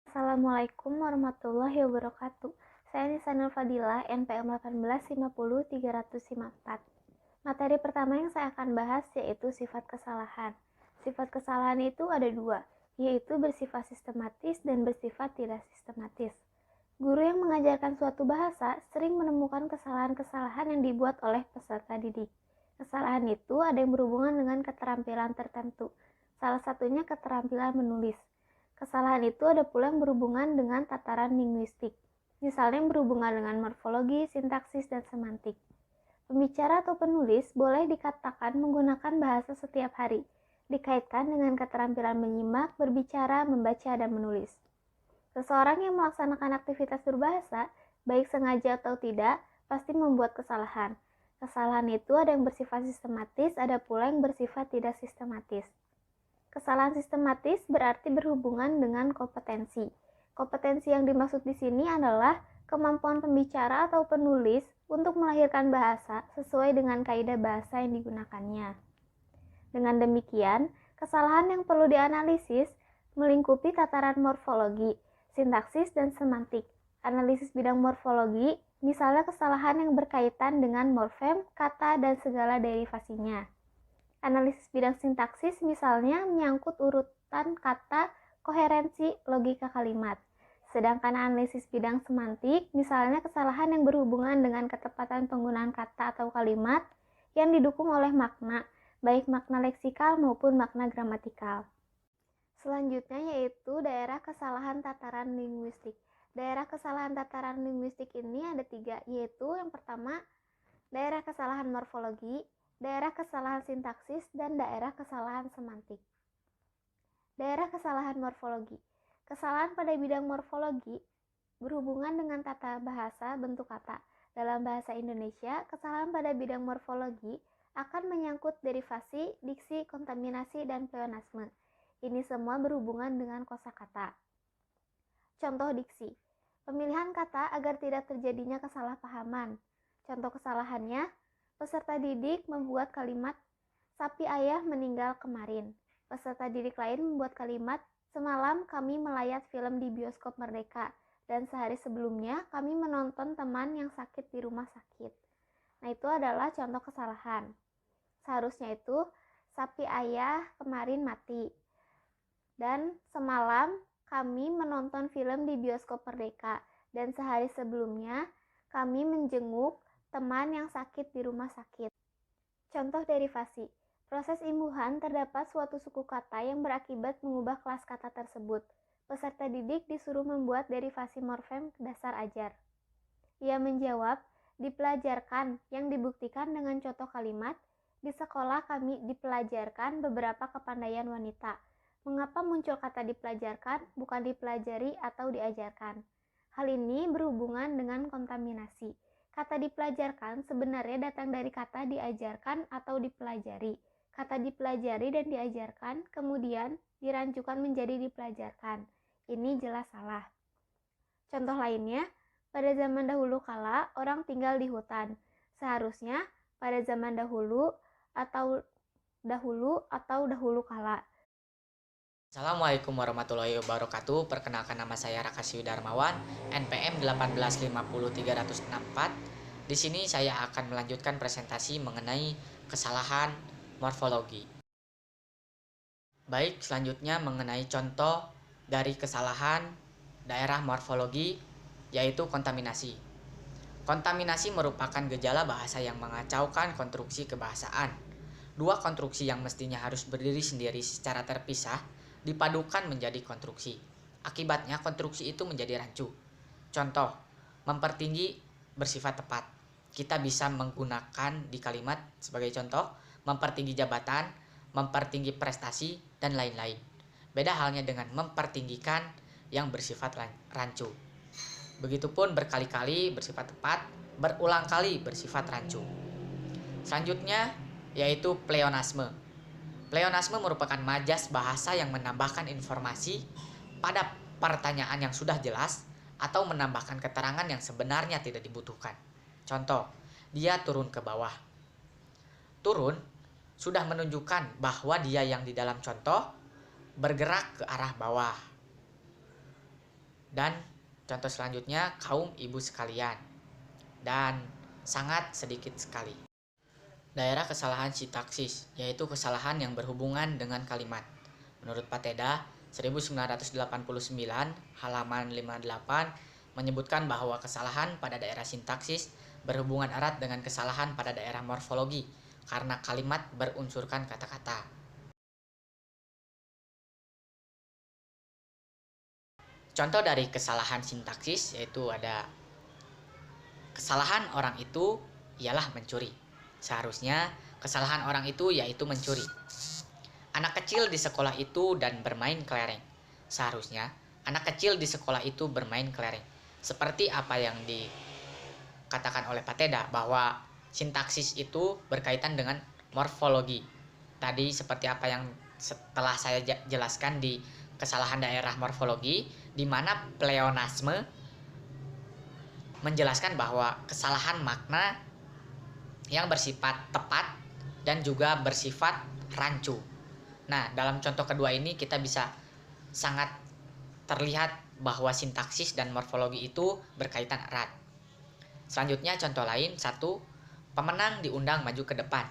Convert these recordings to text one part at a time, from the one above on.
Assalamualaikum warahmatullahi wabarakatuh. Saya Nisanul Fadilah, NPM 1850354. Materi pertama yang saya akan bahas yaitu sifat kesalahan. Sifat kesalahan itu ada dua, yaitu bersifat sistematis dan bersifat tidak sistematis. Guru yang mengajarkan suatu bahasa sering menemukan kesalahan-kesalahan yang dibuat oleh peserta didik. Kesalahan itu ada yang berhubungan dengan keterampilan tertentu. Salah satunya keterampilan menulis. Kesalahan itu ada pula yang berhubungan dengan tataran linguistik, misalnya yang berhubungan dengan morfologi, sintaksis, dan semantik. Pembicara atau penulis boleh dikatakan menggunakan bahasa setiap hari, dikaitkan dengan keterampilan menyimak, berbicara, membaca, dan menulis. Seseorang yang melaksanakan aktivitas berbahasa, baik sengaja atau tidak, pasti membuat kesalahan. Kesalahan itu ada yang bersifat sistematis, ada pula yang bersifat tidak sistematis. Kesalahan sistematis berarti berhubungan dengan kompetensi. Kompetensi yang dimaksud di sini adalah kemampuan pembicara atau penulis untuk melahirkan bahasa sesuai dengan kaidah bahasa yang digunakannya. Dengan demikian, kesalahan yang perlu dianalisis melingkupi tataran morfologi, sintaksis, dan semantik. Analisis bidang morfologi, misalnya kesalahan yang berkaitan dengan morfem, kata, dan segala derivasinya. Analisis bidang sintaksis misalnya menyangkut urutan kata, koherensi, logika kalimat. Sedangkan analisis bidang semantik misalnya kesalahan yang berhubungan dengan ketepatan penggunaan kata atau kalimat yang didukung oleh makna, baik makna leksikal maupun makna gramatikal. Selanjutnya yaitu daerah kesalahan tataran linguistik. Daerah kesalahan tataran linguistik ini ada tiga, yaitu yang pertama daerah kesalahan morfologi, daerah kesalahan sintaksis, dan daerah kesalahan semantik. Daerah kesalahan morfologi. Kesalahan pada bidang morfologi berhubungan dengan tata bahasa bentuk kata. Dalam bahasa Indonesia, kesalahan pada bidang morfologi akan menyangkut derivasi, diksi, kontaminasi, dan pleonasme. Ini semua berhubungan dengan kosakata. Contoh diksi. Pemilihan kata agar tidak terjadinya kesalahpahaman. Contoh kesalahannya, peserta didik membuat kalimat sapi ayah meninggal kemarin. Peserta didik lain membuat kalimat semalam kami melayat film di bioskop Merdeka dan sehari sebelumnya kami menonton teman yang sakit di rumah sakit. Nah, itu adalah contoh kesalahan. Seharusnya itu sapi ayah kemarin mati. Dan semalam kami menonton film di bioskop Merdeka dan sehari sebelumnya kami menjenguk teman yang sakit di rumah sakit. Contoh derivasi. Proses imbuhan terdapat suatu suku kata yang berakibat mengubah kelas kata tersebut. Peserta didik disuruh membuat derivasi morfem dasar ajar. Ia menjawab, dipelajarkan, yang dibuktikan dengan contoh kalimat, di sekolah kami dipelajarkan beberapa kepandaian wanita. Mengapa muncul kata dipelajarkan, bukan dipelajari atau diajarkan? Hal ini berhubungan dengan kontaminasi. Kata dipelajarkan sebenarnya datang dari kata diajarkan atau dipelajari. Kata dipelajari dan diajarkan kemudian dirancukan menjadi dipelajarkan. Ini jelas salah. Contoh lainnya, pada zaman dahulu kala orang tinggal di hutan. Seharusnya pada zaman dahulu atau dahulu kala. Assalamualaikum warahmatullahi wabarakatuh. Perkenalkan nama saya Raka Siwi Darmawan, NPM 1850364. Di sini saya akan melanjutkan presentasi mengenai kesalahan morfologi. Baik, selanjutnya mengenai contoh dari kesalahan daerah morfologi, yaitu kontaminasi. Kontaminasi merupakan gejala bahasa yang mengacaukan konstruksi kebahasaan. Dua konstruksi yang mestinya harus berdiri sendiri secara terpisah dipadukan menjadi konstruksi. Akibatnya konstruksi itu menjadi rancu. Contoh, mempertinggi bersifat tepat. Kita bisa menggunakan di kalimat sebagai contoh, mempertinggi jabatan, mempertinggi prestasi, dan lain-lain. Beda halnya dengan mempertinggikan yang bersifat rancu. Begitupun berkali-kali bersifat tepat, berulang kali bersifat rancu. Selanjutnya yaitu pleonasme. Pleonasme merupakan majas bahasa yang menambahkan informasi pada pertanyaan yang sudah jelas atau menambahkan keterangan yang sebenarnya tidak dibutuhkan. Contoh, dia turun ke bawah. Turun sudah menunjukkan bahwa dia yang di dalam contoh bergerak ke arah bawah. Dan contoh selanjutnya kaum ibu sekalian. Dan sangat sedikit sekali. Daerah kesalahan sintaksis, yaitu kesalahan yang berhubungan dengan kalimat. Menurut Pateda, 1989, halaman 58, menyebutkan bahwa kesalahan pada daerah sintaksis berhubungan erat dengan kesalahan pada daerah morfologi, karena kalimat berunsurkan kata-kata. Contoh dari kesalahan sintaksis yaitu ada kesalahan orang itu ialah mencuri. Seharusnya kesalahan orang itu yaitu mencuri. Anak kecil di sekolah itu dan bermain kelereng. Seharusnya anak kecil di sekolah itu bermain kelereng. Seperti apa yang dikatakan oleh Pateda bahwa sintaksis itu berkaitan dengan morfologi. Tadi seperti apa yang setelah saya jelaskan di kesalahan daerah morfologi, di mana pleonasme menjelaskan bahwa kesalahan makna yang bersifat tepat dan juga bersifat rancu. Nah, dalam contoh kedua ini kita bisa sangat terlihat bahwa sintaksis dan morfologi itu berkaitan erat. Selanjutnya contoh lain, 1. Pemenang diundang maju ke depan.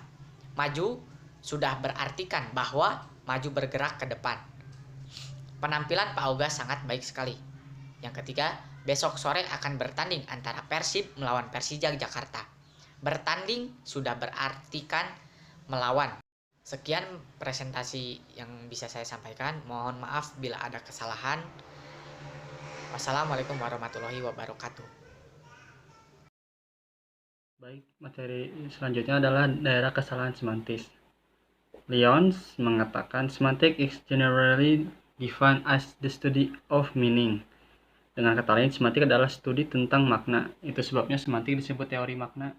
Maju sudah berartikan bahwa maju bergerak ke depan. Penampilan Pak Oga sangat baik sekali. Yang ketiga, besok sore akan bertanding antara Persib melawan Persija Jakarta. Bertanding sudah berartikan melawan. Sekian presentasi yang bisa saya sampaikan. Mohon maaf bila ada kesalahan. Wassalamualaikum warahmatullahi wabarakatuh. Baik, materi selanjutnya adalah daerah kesalahan semantis. Lyons mengatakan semantic is generally defined as the study of meaning. Dengan kata lain, semantik adalah studi tentang makna. Itu sebabnya semantik disebut teori makna.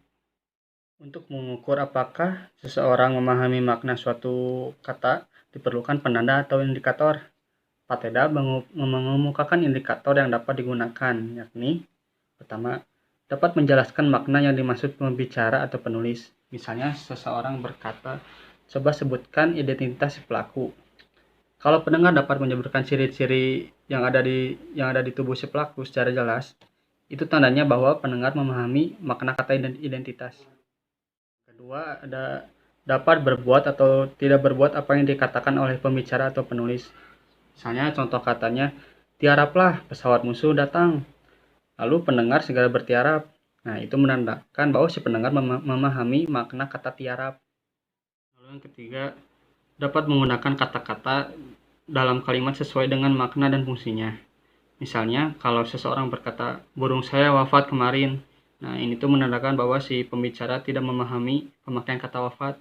Untuk mengukur apakah seseorang memahami makna suatu kata, diperlukan penanda atau indikator. Pateda mengemukakan indikator yang dapat digunakan, yakni pertama, dapat menjelaskan makna yang dimaksud pembicara atau penulis. Misalnya, seseorang berkata, coba sebutkan identitas si pelaku. Kalau pendengar dapat menyebutkan ciri-ciri yang ada di tubuh si pelaku secara jelas, itu tandanya bahwa pendengar memahami makna kata identitas. Kedua, ada dapat berbuat atau tidak berbuat apa yang dikatakan oleh pembicara atau penulis. Misalnya, contoh katanya, tiaraplah pesawat musuh datang. Lalu pendengar segera bertiarap. Nah, itu menandakan bahwa si pendengar memahami makna kata tiarap. Lalu yang ketiga, dapat menggunakan kata-kata dalam kalimat sesuai dengan makna dan fungsinya. Misalnya, kalau seseorang berkata, burung saya wafat kemarin. Nah, ini tuh menandakan bahwa si pembicara tidak memahami pemakaian kata wafat.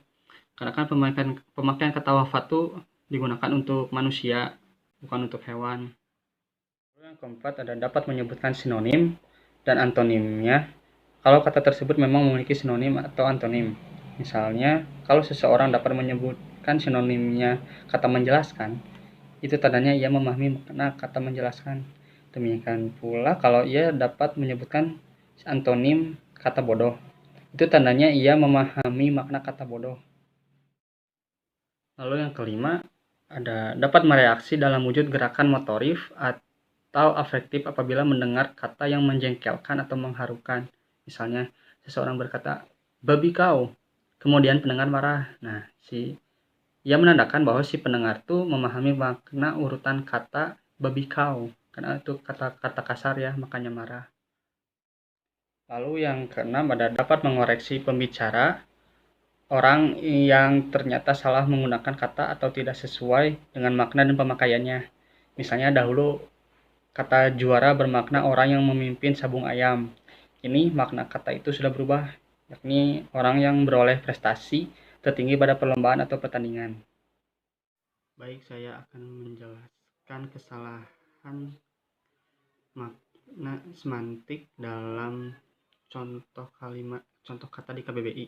Karena kan pemakaian kata wafat tuh digunakan untuk manusia, bukan untuk hewan. Yang keempat ada dapat menyebutkan sinonim dan antonimnya kalau kata tersebut memang memiliki sinonim atau antonim. Misalnya, kalau seseorang dapat menyebutkan sinonimnya kata menjelaskan, itu tandanya ia memahami makna kata menjelaskan. Demikian pula kalau ia dapat menyebutkan antonim kata bodoh, itu tandanya ia memahami makna kata bodoh. Lalu yang kelima, ada dapat mereaksi dalam wujud gerakan motorik atau afektif apabila mendengar kata yang menjengkelkan atau mengharukan. Misalnya, seseorang berkata, babi kau, kemudian pendengar marah. Nah, ia menandakan bahwa si pendengar tuh memahami makna urutan kata babi kau, karena itu kata-kata kasar ya, makanya marah. Lalu yang keenam ada dapat mengoreksi pembicara, orang yang ternyata salah menggunakan kata atau tidak sesuai dengan makna dan pemakaiannya. Misalnya dahulu kata juara bermakna orang yang memimpin sabung ayam. Kini makna kata itu sudah berubah, yakni orang yang beroleh prestasi tertinggi pada perlombaan atau pertandingan. Baik, saya akan menjelaskan kesalahan makna semantik dalam contoh kata di KBBI.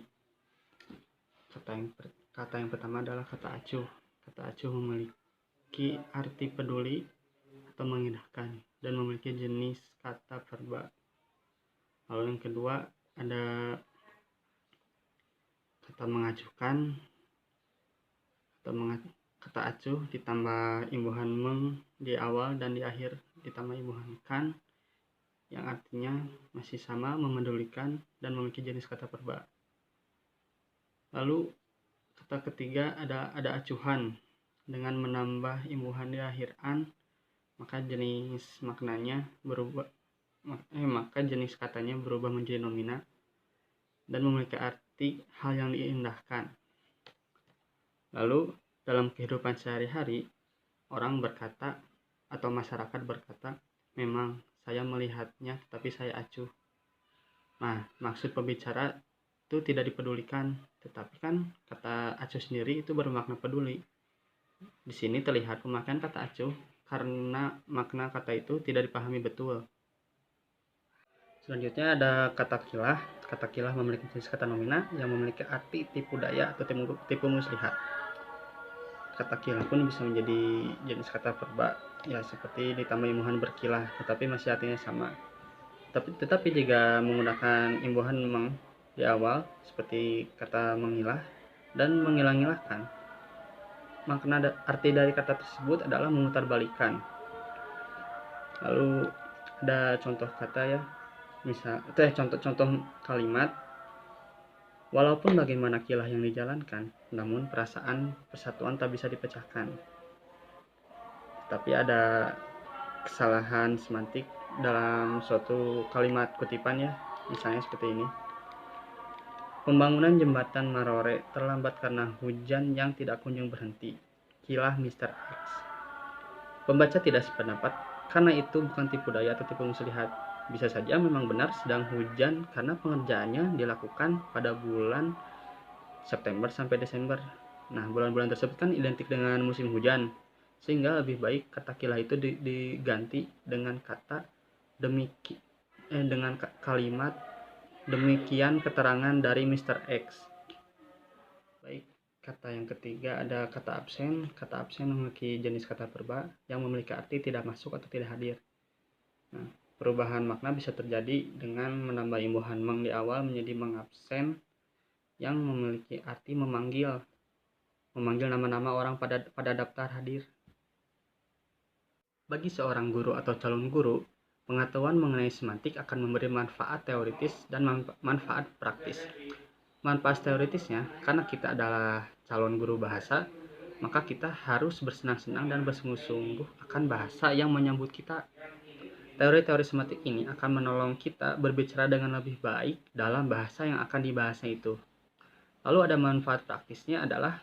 Kata yang pertama adalah kata acuh. Kata acuh memiliki arti peduli atau mengindahkan dan memiliki jenis kata verba. Lalu yang kedua ada kata mengacuhkan. Kata acuh ditambah imbuhan meng di awal dan di akhir ditambah imbuhan kan yang artinya masih sama, memedulikan, dan memiliki jenis kata perba. Lalu kata ketiga ada acuhan. Dengan menambah imbuhan di akhir an, maka jenis maknanya berubah maka jenis katanya berubah menjadi nomina dan memiliki arti hal yang diindahkan. Lalu dalam kehidupan sehari-hari, orang berkata atau masyarakat berkata, memang saya melihatnya tetapi saya acuh. Nah, maksud pembicara itu tidak dipedulikan, tetapi kan kata acuh sendiri itu bermakna peduli. Di sini terlihat pemakaian kata acuh karena makna kata itu tidak dipahami betul. Selanjutnya ada kata kilah. Kata kilah memiliki jenis kata nomina yang memiliki arti tipu daya atau tipu muslihat. Kata kilah pun bisa menjadi jenis kata perba, ya seperti ditambah imbuhan berkilah, tetapi masih artinya sama. Tetapi jika menggunakan imbuhan memang di awal, seperti kata mengilah dan mengilang-ilahkan, makna arti dari kata tersebut adalah memutarbalikkan. Lalu ada contoh kata ya, misal contoh kalimat. Walaupun bagaimana kilah yang dijalankan, namun perasaan persatuan tak bisa dipecahkan. Tapi ada kesalahan semantik dalam suatu kalimat kutipan ya, misalnya seperti ini. Pembangunan jembatan Marore terlambat karena hujan yang tidak kunjung berhenti. Kilah Mr. X. Pembaca tidak sependapat karena itu bukan tipu daya atau tipu muslihat. Bisa saja memang benar sedang hujan karena pengerjaannya dilakukan pada bulan September sampai Desember. Nah, bulan-bulan tersebut kan identik dengan musim hujan, sehingga lebih baik kata kilah itu diganti dengan kata dengan kalimat demikian keterangan dari Mr. X. Baik, kata yang ketiga ada kata absen. Kata absen memiliki jenis kata perba yang memiliki arti tidak masuk atau tidak hadir. Nah, perubahan makna bisa terjadi dengan menambah imbuhan meng di awal menjadi mengabsen yang memiliki arti memanggil nama-nama orang pada daftar hadir. Bagi seorang guru atau calon guru, pengetahuan mengenai semantik akan memberi manfaat teoritis dan manfaat praktis. Manfaat teoritisnya, karena kita adalah calon guru bahasa, maka kita harus bersenang-senang dan bersungguh-sungguh akan bahasa yang menyambut kita. Teori-teori semantik ini akan menolong kita berbicara dengan lebih baik dalam bahasa yang akan dibahasnya itu. Lalu ada manfaat praktisnya adalah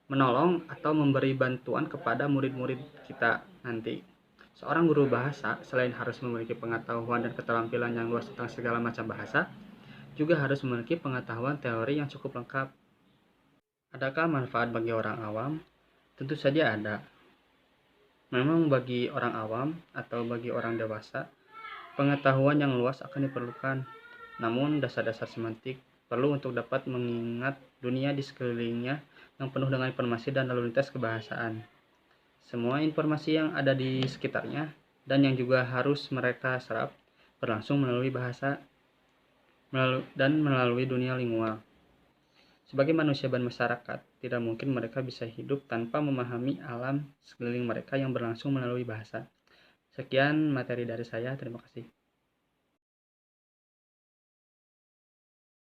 menolong atau memberi bantuan kepada murid-murid kita nanti. Seorang guru bahasa selain harus memiliki pengetahuan dan keterampilan yang luas tentang segala macam bahasa, juga harus memiliki pengetahuan teori yang cukup lengkap. Adakah manfaat bagi orang awam? Tentu saja ada. Memang bagi orang awam atau bagi orang dewasa, pengetahuan yang luas akan diperlukan. Namun dasar-dasar semantik perlu untuk dapat mengingat dunia di sekelilingnya yang penuh dengan informasi dan lalu lintas kebahasaan. Semua informasi yang ada di sekitarnya dan yang juga harus mereka serap berlangsung melalui bahasa dan melalui dunia lingual. Sebagai manusia dan masyarakat, tidak mungkin mereka bisa hidup tanpa memahami alam sekeliling mereka yang berlangsung melalui bahasa. Sekian materi dari saya, terima kasih.